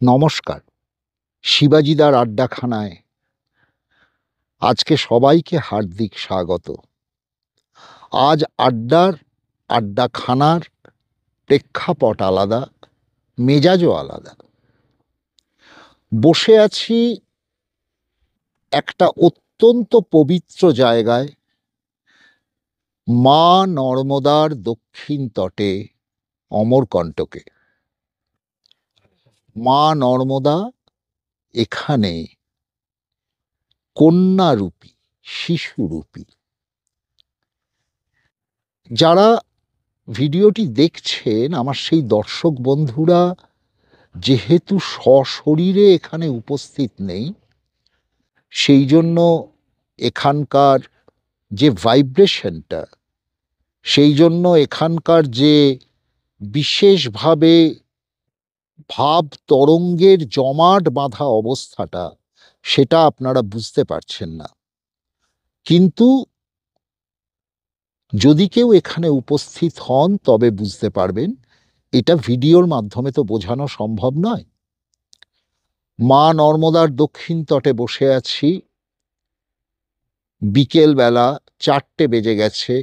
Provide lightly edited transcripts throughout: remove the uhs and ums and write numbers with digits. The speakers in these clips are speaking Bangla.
নমস্কার। শিবাজিদার আড্ডাখানায় আজকে সবাইকে হার্দিক স্বাগত। আজ আড্ডাখানার প্রেক্ষাপট আলাদা, মেজাজও আলাদা। বসে আছি একটা অত্যন্ত পবিত্র জায়গায়, মা নর্মদার দক্ষিণ তটে, অমরকণ্টকে। মা নর্মদা এখানে কন্যারূপী, শিশুরূপী। যারা ভিডিওটি দেখছেন, আমার সেই দর্শক বন্ধুরা যেহেতু সশরীরে এখানে উপস্থিত নেই, সেই জন্য এখানকার যে ভাইব্রেশনটা, সেই জন্য এখানকার যে বিশেষভাবে ভাব তরঙ্গের জমাট বাঁধা অবস্থাটা, সেটা আপনারা বুঝতে পারছেন না। কিন্তু যদি কেউ এখানে উপস্থিত হন তবে বুঝতে পারবেন। এটা ভিডিওর মাধ্যমে তো বোঝানো সম্ভব নয়। মা নর্মদার দক্ষিণ তটে বসে আছি। বিকেলবেলা 4টে বেজে গেছে।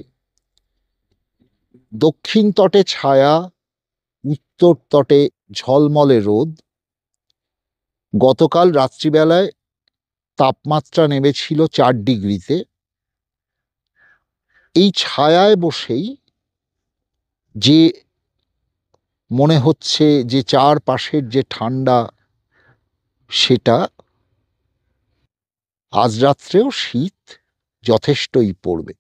দক্ষিণ তটে ছায়া, উত্তর তটে ঝলমলে রোদ। গতকাল রাত্রিবেলায় তাপমাত্রা নেমেছিল 4 ডিগ্রিতে। এই ছায়ায় বসেই যে মনে হচ্ছে যে চারপাশের যে ঠান্ডা, সেটা আজ রাত্রেও শীত যথেষ্টই পড়বে।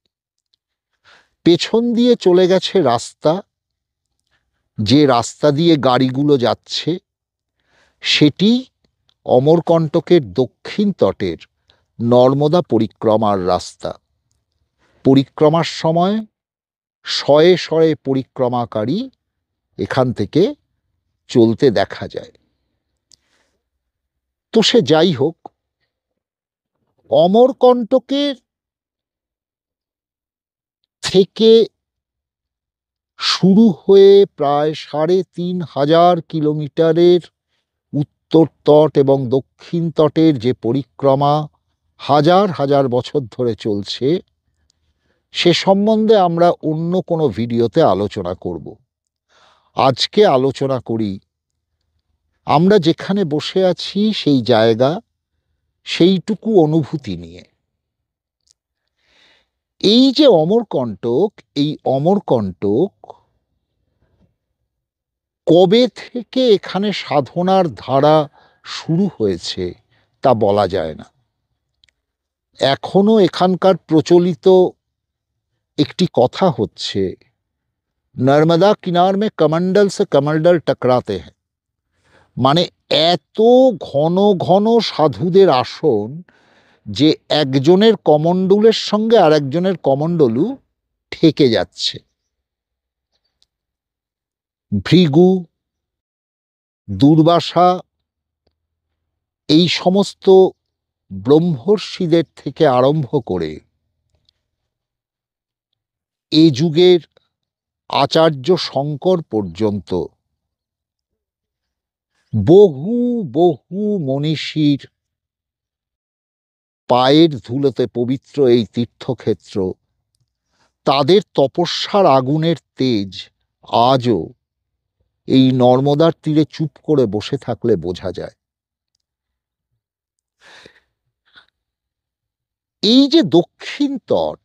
পেছন দিয়ে চলে গেছে রাস্তা, যে রাস্তা দিয়ে গাড়িগুলো যাচ্ছে সেটি অমরকণ্টকের দক্ষিণ তটের নর্মদা পরিক্রমার রাস্তা। পরিক্রমার সময় শয়ে শয়ে পরিক্রমাকারী এখান থেকে চলতে দেখা যায়। তো সে যাই হোক, অমরকণ্টকের থেকে শুরু হয়ে প্রায় ৩,৫০০ কিলোমিটারের উত্তর তট এবং দক্ষিণ তটের যে পরিক্রমা হাজার হাজার বছর ধরে চলছে, সে সম্বন্ধে আমরা অন্য কোনো ভিডিওতে আলোচনা করব। আজকে আলোচনা করি আমরা যেখানে বসে আছি সেই জায়গা, সেইটুকু অনুভূতি নিয়ে। এই যে অমরকণ্টক, এই অমরকণ্টক কবে থেকে এখানে সাধনার ধারা শুরু হয়েছে তা বলা যায় না। এখনো এখানকার প্রচলিত একটি কথা হচ্ছে, নর্মদা কিনার মে কমণ্ডল সে কমণ্ডল টকরাতে হ্যায়। মানে এত ঘন ঘন সাধুদের আসন যে একজনের কমণ্ডলের সঙ্গে আর একজনের কমণ্ডলু ঠেকে যাচ্ছে। ভৃগু, দুর্বাসা, এই সমস্ত ব্রহ্মর্ষিদের থেকে আরম্ভ করে এ যুগের আচার্য শঙ্কর পর্যন্ত বহু বহু মনীষীর পায়ের ধুলোতে পবিত্র এই তীর্থক্ষেত্র, তাদের তপস্যার আগুনের তেজ আজও এই নর্মদার তীরে চুপ করে বসে থাকলে বোঝা যায়। এই যে দক্ষিণ তট,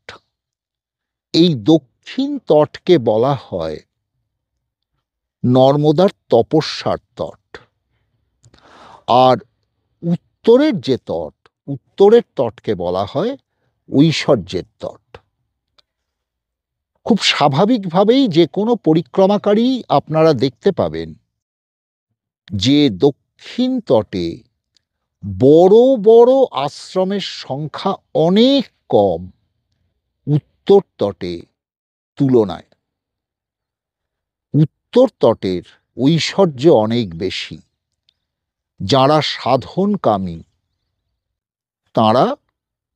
এই দক্ষিণ তটকে বলা হয় নর্মদার তপস্যার তট। আর উত্তরের যে তট, উত্তরের তটকে বলা হয় ঐশ্বর্যের তট। খুব স্বাভাবিকভাবেই যে কোনো পরিক্রমাকারী আপনারা দেখতে পাবেন যে দক্ষিণ তটে বড় বড় আশ্রমের সংখ্যা অনেক কম উত্তর তটে তুলনায়। উত্তর তটের ঐশ্বর্য অনেক বেশি। যারা সাধনকামী তাঁরা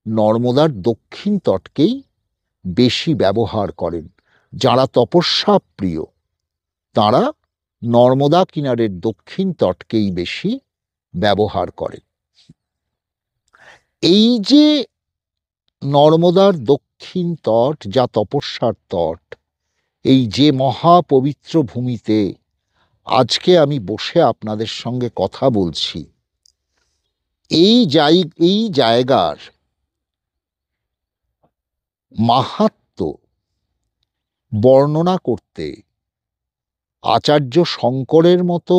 নর্মদার দক্ষিণ তটকেই বেশি ব্যবহার করেন। যারা তপস্যা প্রিয় তাঁরা নর্মদা কিনারের দক্ষিণ তটকেই বেশি ব্যবহার করে। এই যে নর্মদার দক্ষিণ তট, যা তপস্যার তট, এই যে মহাপবিত্র ভূমিতে আজকে আমি বসে আপনাদের সঙ্গে কথা বলছি, এই জায়গার মাহাত্ম্য বর্ণনা করতে আচার্য শঙ্করের মতো,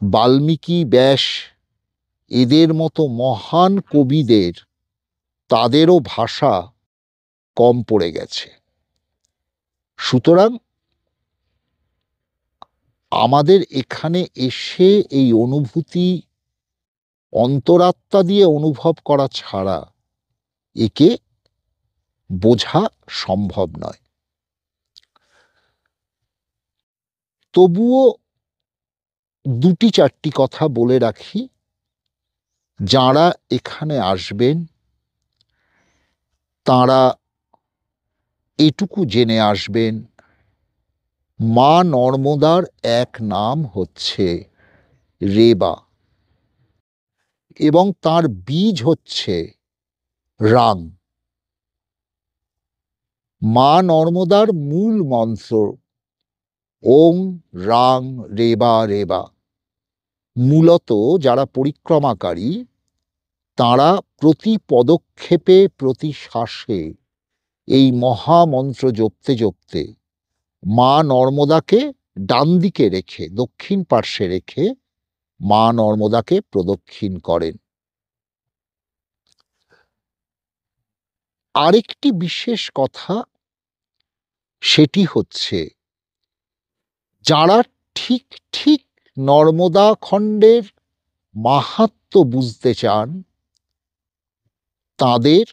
বাল্মীকি, ব্যাস, এদের মতো মহান কবিদের তাদেরও ভাষা কম পড়ে গেছে। সুতরাং আমাদের এখানে এসে এই অনুভূতি অন্তরাত্মা দিয়ে অনুভব করা ছাড়া একে বোঝা সম্ভব নয়। তবুও দুটি চারটি কথা বলে রাখি, যাঁরা এখানে আসবেন তাঁরা এটুকু জেনে আসবেন, মা নর্মদার এক নাম হচ্ছে রেবা এবং তার বীজ হচ্ছে রাং। মা নর্মদার মূল মন্ত্র ওং রাং রেবা রেবা। মূলত যারা পরিক্রমাকারী তাঁরা প্রতি পদক্ষেপে, প্রতি শ্বাসে এই মহামন্ত্র জপতে জপতে মা নর্মদাকে ডান দিকে রেখে, দক্ষিণ পার্শ্বে রেখে মা নর্মদাকে প্রদক্ষিণ করেন। আরেকটি বিশেষ কথা, সেটি হচ্ছে যারা ঠিক ঠিক নর্মদা খণ্ডের মাহাত্ম্য বুঝতে চান, তাদের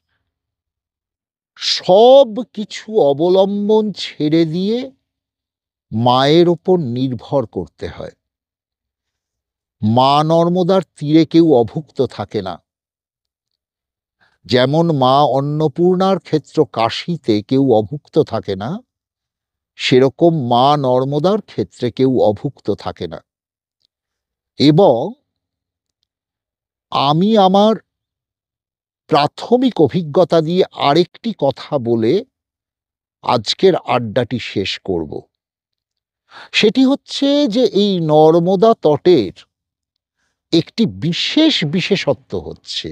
সব কিছু অবলম্বন ছেড়ে দিয়ে মায়ের ওপর নির্ভর করতে হয়। মা নর্মদার তীরে কেউ অভুক্ত থাকে না। যেমন মা অন্নপূর্ণার ক্ষেত্র কাশীতে কেউ অভুক্ত থাকে না, সেরকম মা নর্মদার ক্ষেত্রে কেউ অভুক্ত থাকে না। এবং আমি আমার প্রাথমিক অভিজ্ঞতা দিয়ে আরেকটি কথা বলে আজকের আড্ডাটি শেষ করব। সেটি হচ্ছে যে এই নর্মদা তটের একটি বিশেষ বিশেষত্ব হচ্ছে,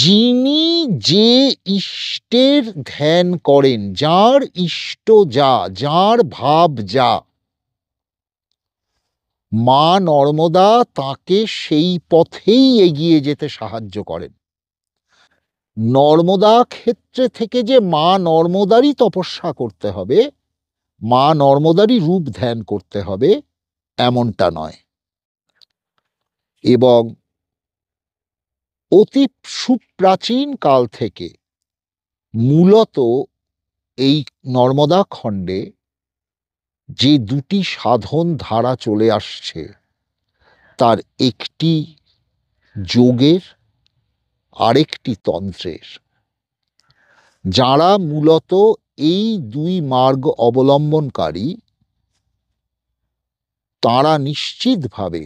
যিনি যে ইষ্টের ধ্যান করেন, যার ইষ্ট যা, যার ভাব যা, মা নর্মদা তাকে সেই পথেই এগিয়ে যেতে সাহায্য করেন। নর্মদা ক্ষেত্রে থেকে যে মা নর্মদারই তপস্যা করতে হবে, মা নর্মদারই রূপ ধ্যান করতে হবে, এমনটা নয়। এবং অতি সুপ্রাচীন কাল থেকে মূলত এই নর্মদা খণ্ডে যে দুটি সাধন ধারা চলে আসছে, তার একটি যোগের, আরেকটি তন্ত্রের। যারা মূলত এই দুই মার্গ অবলম্বনকারী, তারা নিশ্চিতভাবে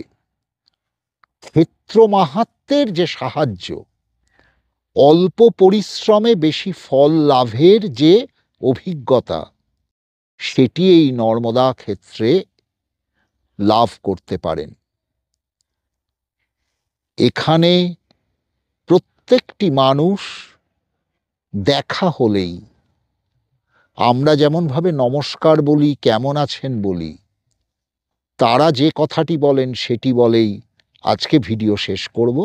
ক্ষেত্র মাহাত্ম্যের যে সাহায্য, অল্প পরিশ্রমে বেশি ফল লাভের যে অভিজ্ঞতা, সেটি এই নর্মদা ক্ষেত্রে লাভ করতে পারেন। এখানে প্রত্যেকটি মানুষ দেখা হলেই আমরা যেমনভাবে নমস্কার বলি, কেমন আছেন বলি, তারা যে কথাটি বলেন সেটি বলেই আজকে ভিডিও শেষ করব।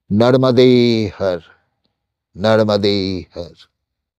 নর্মদে হর, নর্মদে হর।